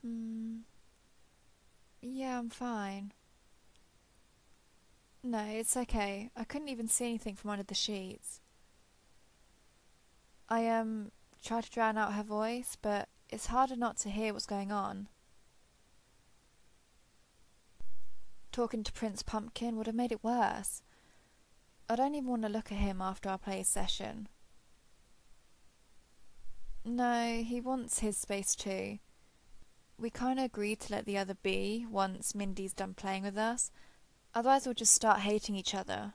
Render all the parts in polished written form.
Hmm. Yeah, I'm fine. No, it's okay. I couldn't even see anything from under the sheets. I tried to drown out her voice, but it's harder not to hear what's going on. Talking to Prince Pumpkin would have made it worse. I don't even want to look at him after our play session. No, he wants his space too. We kinda agreed to let the other be once Mindy's done playing with us, otherwise we'll just start hating each other.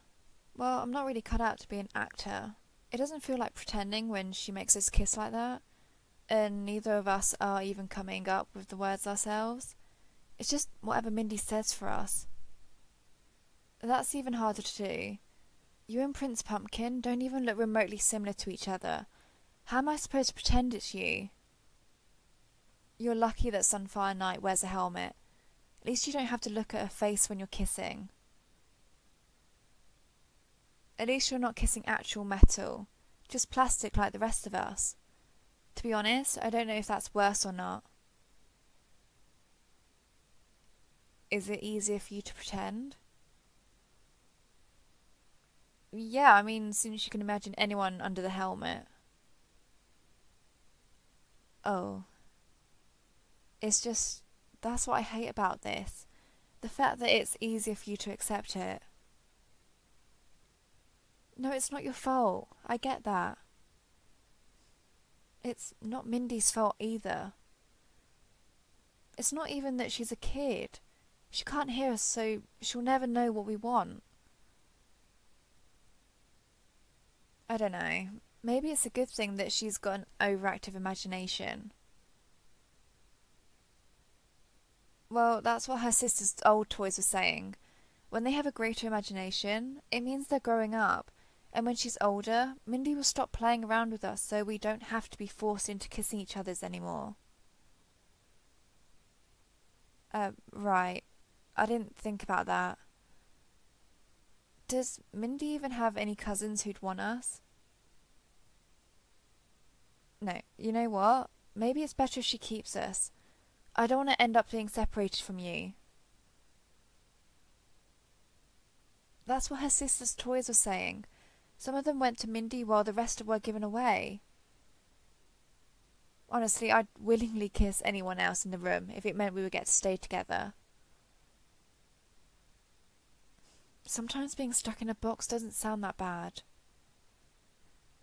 Well, I'm not really cut out to be an actor. It doesn't feel like pretending when she makes us kiss like that, and neither of us are even coming up with the words ourselves. It's just whatever Mindy says for us. That's even harder to do. You and Prince Pumpkin don't even look remotely similar to each other. How am I supposed to pretend it's you? You're lucky that Sunfire Knight wears a helmet. At least you don't have to look at her face when you're kissing. At least you're not kissing actual metal, just plastic like the rest of us. To be honest, I don't know if that's worse or not. Is it easier for you to pretend? Yeah, I mean, since you can imagine anyone under the helmet. Oh. It's just, that's what I hate about this. The fact that it's easier for you to accept it. No, it's not your fault. I get that. It's not Mindy's fault either. It's not even that she's a kid. She can't hear us, so she'll never know what we want. I don't know. Maybe it's a good thing that she's got an overactive imagination. Well, that's what her sister's old toys were saying. When they have a greater imagination, it means they're growing up, and when she's older, Mindy will stop playing around with us so we don't have to be forced into kissing each other's anymore. Right. I didn't think about that. Does Mindy even have any cousins who'd want us? No, you know what? Maybe it's better if she keeps us. I don't want to end up being separated from you. That's what her sister's toys were saying. Some of them went to Mindy while the rest were given away. Honestly, I'd willingly kiss anyone else in the room if it meant we would get to stay together. Sometimes being stuck in a box doesn't sound that bad.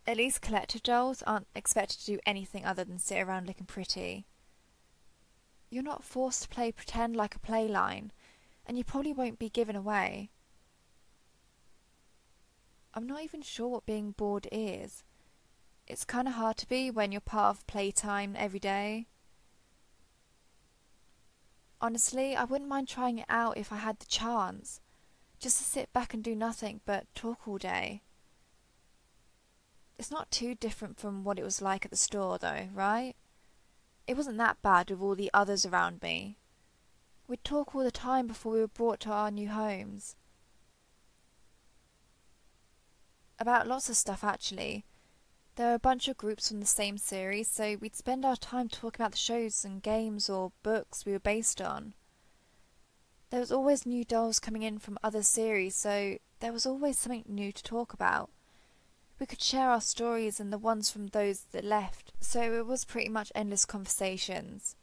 At least collective dolls aren't expected to do anything other than sit around looking pretty. You're not forced to play pretend like a play line, and you probably won't be given away. I'm not even sure what being bored is. It's kinda hard to be when you're part of playtime every day. Honestly, I wouldn't mind trying it out if I had the chance. Just to sit back and do nothing but talk all day. It's not too different from what it was like at the store though, right? It wasn't that bad with all the others around me. We'd talk all the time before we were brought to our new homes. About lots of stuff actually. There were a bunch of groups from the same series, so we'd spend our time talking about the shows and games or books we were based on. There was always new dolls coming in from other series, so there was always something new to talk about. We could share our stories and the ones from those that left, so it was pretty much endless conversations.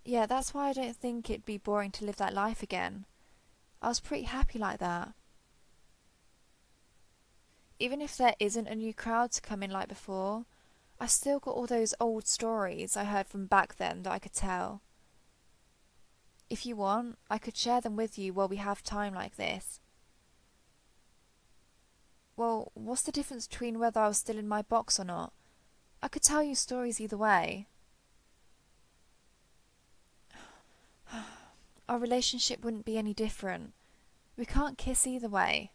Yeah, that's why I don't think it'd be boring to live that life again. I was pretty happy like that. Even if there isn't a new crowd to come in like before, I've still got all those old stories I heard from back then that I could tell. If you want, I could share them with you while we have time like this. Well, what's the difference between whether I was still in my box or not? I could tell you stories either way. Our relationship wouldn't be any different. We can't kiss either way.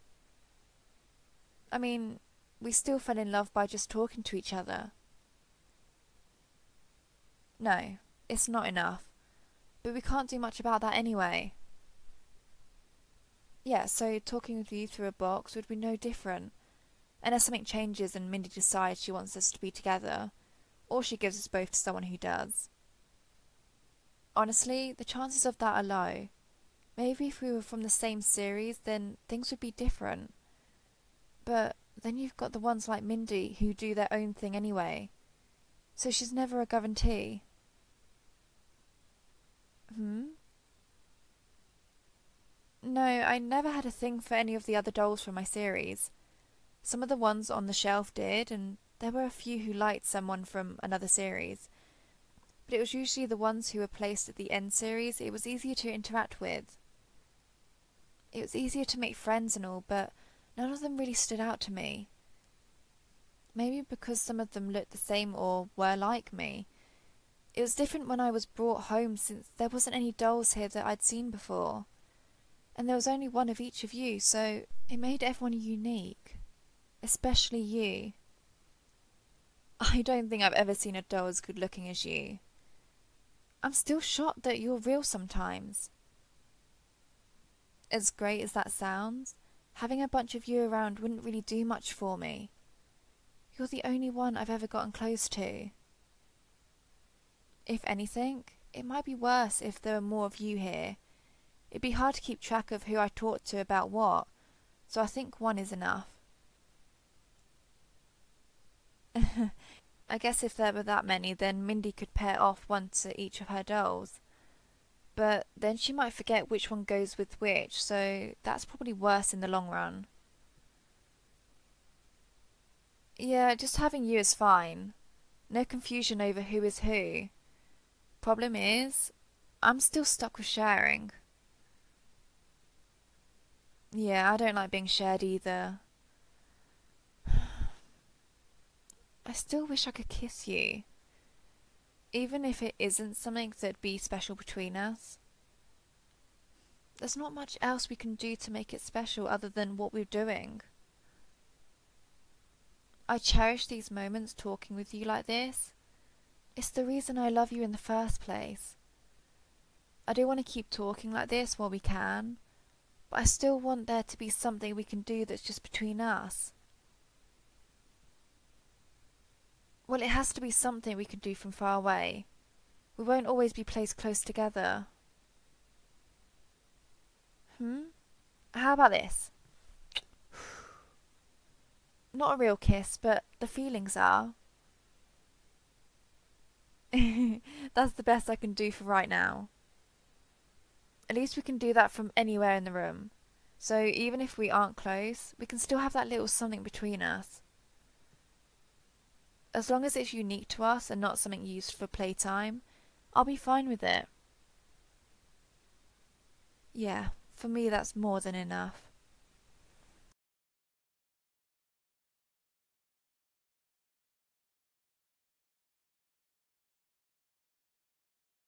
I mean, we still fell in love by just talking to each other. No, it's not enough. But we can't do much about that anyway. Yeah, so talking with you through a box would be no different. Unless something changes and Mindy decides she wants us to be together. or she gives us both to someone who does. Honestly, the chances of that are low. Maybe if we were from the same series, then things would be different. But then you've got the ones like Mindy who do their own thing anyway. So she's never a guarantee. No, I never had a thing for any of the other dolls from my series. Some of the ones on the shelf did, and there were a few who liked someone from another series. But it was usually the ones who were placed at the end series it was easier to interact with. It was easier to make friends and all, but none of them really stood out to me. Maybe because some of them looked the same or were like me. It was different when I was brought home since there wasn't any dolls here that I'd seen before. And there was only one of each of you, so it made everyone unique. Especially you. I don't think I've ever seen a doll as good looking as you. I'm still shocked that you're real sometimes. As great as that sounds, having a bunch of you around wouldn't really do much for me. You're the only one I've ever gotten close to. If anything, it might be worse if there were more of you here. It'd be hard to keep track of who I talked to about what, so I think one is enough. I guess if there were that many, then Mindy could pair off one to each of her dolls. But then she might forget which one goes with which, so that's probably worse in the long run. Yeah, just having you is fine. No confusion over who is who. Problem is, I'm still stuck with sharing. Yeah, I don't like being shared either. I still wish I could kiss you. Even if it isn't something that'd be special between us. There's not much else we can do to make it special other than what we're doing. I cherish these moments talking with you like this. It's the reason I love you in the first place. I do want to keep talking like this while we can, but I still want there to be something we can do that's just between us. Well, it has to be something we can do from far away. We won't always be placed close together. How about this? Not a real kiss, but the feelings are. That's the best I can do for right now. At least we can do that from anywhere in the room. So even if we aren't close, we can still have that little something between us. As long as it's unique to us and not something used for playtime, I'll be fine with it. Yeah, for me that's more than enough.